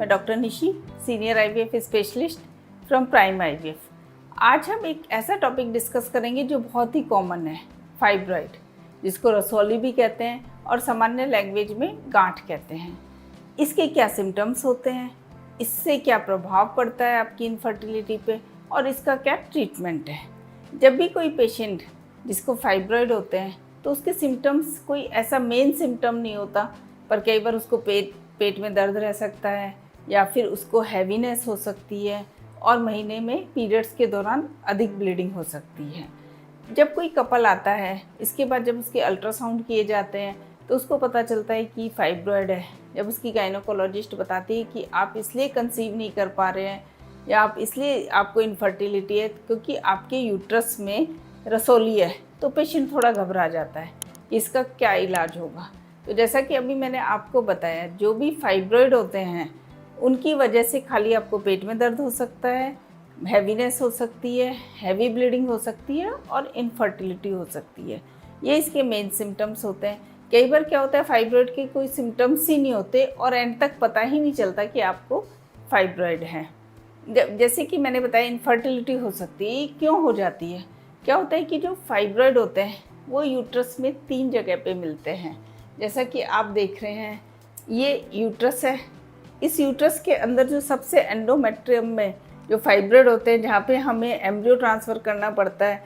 मैं doctor Nishi, senior IVF specialist from prime IVF. आज हम एक ऐसा टॉपिक डिस्कस करेंगे जो बहुत ही कॉमन है, फाइब्रॉइड, जिसको रसौली भी कहते हैं और सामान्य लैंग्वेज में गांठ कहते हैं। इसके क्या सिम्टम्स होते हैं, इससे क्या प्रभाव पड़ता है आपकी इनफर्टिलिटी पे और इसका क्या ट्रीटमेंट है। जब भी कोई पेशेंट जिसको फाइब्रॉइड होते हैं तो उसके सिम्टम्स कोई ऐसा मेन सिम्टम नहीं होता, पर कई बार उसको पेट में दर्द रह सकता है या फिर उसको हैवीनेस हो सकती है और महीने में पीरियड्स के दौरान अधिक ब्लीडिंग हो सकती है। जब कोई कपल आता है, इसके बाद जब उसके अल्ट्रासाउंड किए जाते हैं तो उसको पता चलता है कि फाइब्रॉइड है। जब उसकी गायनोकोलॉजिस्ट बताती है कि आप इसलिए कंसीव नहीं कर पा रहे हैं या आप इसलिए आपको इनफर्टिलिटी है क्योंकि आपके यूट्रस में रसौली है, तो पेशेंट थोड़ा घबरा जाता है कि इसका क्या इलाज होगा। तो जैसा कि अभी मैंने आपको बताया, जो भी फाइब्रॉइड होते हैं उनकी वजह से खाली आपको पेट में दर्द हो सकता है, हैवीनेस हो सकती है, हैवी ब्लीडिंग हो सकती है और इनफर्टिलिटी हो सकती है। ये इसके मेन सिम्टम्स होते हैं। कई बार क्या होता है, फाइब्रॉइड के कोई सिम्टम्स ही नहीं होते और एंड तक पता ही नहीं चलता कि आपको फाइब्रॉइड है। जैसे कि मैंने बताया, इनफर्टिलिटी हो सकती है। क्यों हो जाती है? क्या होता है कि जो फाइब्रॉइड होते हैं वो यूट्रस में 3 जगह पे मिलते हैं। जैसा कि आप देख रहे हैं, ये यूट्रस है। इस यूट्रस के अंदर जो सबसे एंडोमेट्रियम में जो फाइब्रॉइड होते हैं, जहाँ पे हमें एम्ब्रियो ट्रांसफ़र करना पड़ता है,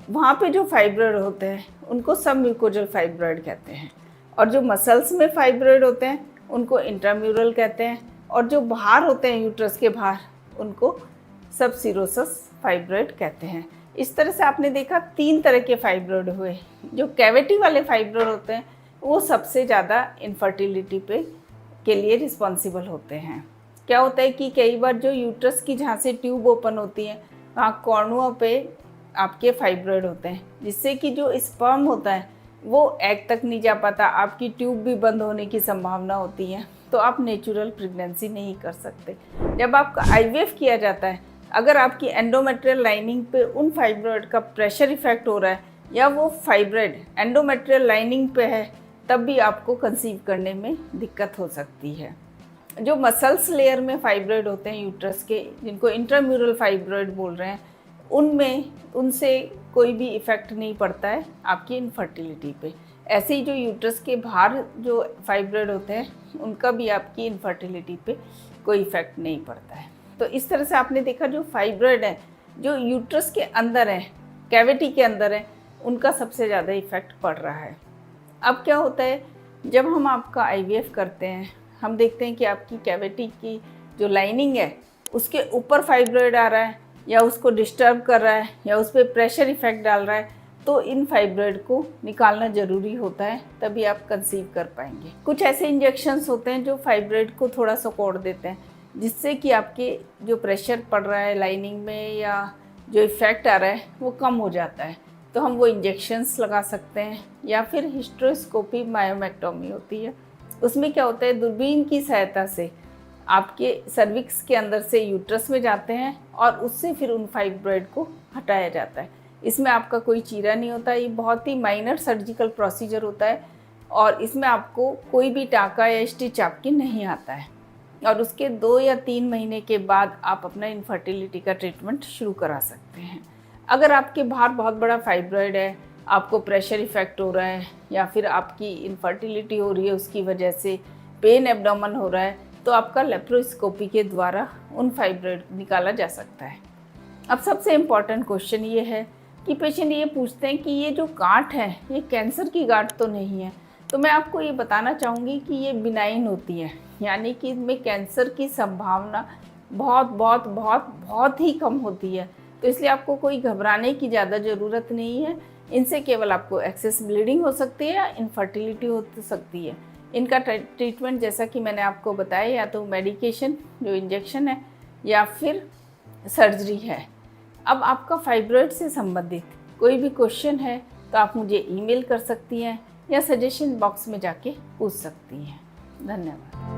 वहाँ पे जो फाइब्रॉइड होते हैं उनको सबम्यूकोजल फाइब्रॉइड कहते हैं। और जो मसल्स में फाइब्रॉइड होते हैं उनको इंट्राम्यूरल कहते हैं। और जो बाहर होते हैं यूट्रस के बाहर, उनको सबसीरोसस फाइब्रॉइड कहते हैं। इस तरह से आपने देखा 3 तरह के फाइब्रॉइड हुए। जो कैविटी वाले फाइब्रॉइड होते हैं वो सबसे ज़्यादा इनफर्टिलिटी के लिए रिस्पॉन्सिबल होते हैं। क्या होता है कि कई बार जो यूट्रस की जहाँ से ट्यूब ओपन होती है, वहाँ कॉर्नुआ पे आपके फाइब्रॉइड होते हैं, जिससे कि जो स्पर्म होता है वो एग तक नहीं जा पाता, आपकी ट्यूब भी बंद होने की संभावना होती है, तो आप नेचुरल प्रेगनेंसी नहीं कर सकते। जब आपका आईवीएफ किया जाता है, अगर आपकी एंडोमेट्रियल लाइनिंग पे उन फाइब्रॉइड का प्रेशर इफेक्ट हो रहा है या वो फाइब्रॉइड एंडोमेट्रियल लाइनिंग पे है, तब भी आपको कंसीव करने में दिक्कत हो सकती है। जो मसल्स लेयर में फाइब्रॉइड होते हैं यूट्रस के, जिनको इंट्राम्यूरल फाइब्रॉइड बोल रहे हैं, उनसे कोई भी इफ़ेक्ट नहीं पड़ता है आपकी इनफर्टिलिटी पे। ऐसे ही जो यूट्रस के बाहर जो फाइब्रॉइड होते हैं उनका भी आपकी इनफर्टिलिटी पे कोई इफ़ेक्ट नहीं पड़ता है। तो इस तरह से आपने देखा, जो फाइब्रॉइड है जो यूट्रस के अंदर है, कैविटी के अंदर है, उनका सबसे ज़्यादा इफ़ेक्ट पड़ रहा है। अब क्या होता है, जब हम आपका आईवीएफ करते हैं, हम देखते हैं कि आपकी कैविटी की जो लाइनिंग है उसके ऊपर फाइब्रॉइड आ रहा है या उसको डिस्टर्ब कर रहा है या उस पर प्रेशर इफेक्ट डाल रहा है, तो इन फाइब्रॉइड को निकालना ज़रूरी होता है, तभी आप कंसीव कर पाएंगे। कुछ ऐसे इंजेक्शंस होते हैं जो फाइब्रॉइड को थोड़ा सपोर्ट देते हैं, जिससे कि आपके जो प्रेशर पड़ रहा है लाइनिंग में या जो इफ़ेक्ट आ रहा है वो कम हो जाता है। तो हम वो इंजेक्शंस लगा सकते हैं या फिर हिस्टेरोस्कोपी मायोमेक्टोमी होती है। उसमें क्या होता है, दूरबीन की सहायता से आपके सर्विक्स के अंदर से यूट्रस में जाते हैं और उससे फिर उन फाइब्रॉइड को हटाया जाता है। इसमें आपका कोई चीरा नहीं होता, ये बहुत ही माइनर सर्जिकल प्रोसीजर होता है और इसमें आपको कोई भी टाँका या स्टिच आपकी नहीं आता है। और उसके 2 या 3 महीने के बाद आप अपना इनफर्टिलिटी का ट्रीटमेंट शुरू करा सकते हैं। अगर आपके बाहर बहुत बड़ा फाइब्रॉइड है, आपको प्रेशर इफेक्ट हो रहा है या फिर आपकी इनफर्टिलिटी हो रही है, उसकी वजह से पेन एब्डोमेन हो रहा है, तो आपका लेप्रोस्कोपी के द्वारा उन फाइब्रॉइड निकाला जा सकता है। अब सबसे इम्पॉर्टेंट क्वेश्चन ये है कि पेशेंट ये पूछते हैं कि ये जो गांठ है ये कैंसर की गांठ तो नहीं है। तो मैं आपको ये बताना चाहूँगी कि ये बिनाइन होती है, यानी कि इनमें कैंसर की संभावना बहुत बहुत बहुत बहुत ही कम होती है। तो इसलिए आपको कोई घबराने की ज़्यादा ज़रूरत नहीं है। इनसे केवल आपको एक्सेस ब्लीडिंग हो सकती है या इनफर्टिलिटी हो सकती है। इनका ट्रीटमेंट, जैसा कि मैंने आपको बताया, या तो मेडिकेशन जो इंजेक्शन है या फिर सर्जरी है। अब आपका फाइब्रॉइड से संबंधित कोई भी क्वेश्चन है तो आप मुझे ईमेल कर सकती हैं या सजेशन बॉक्स में जाके पूछ सकती हैं। धन्यवाद।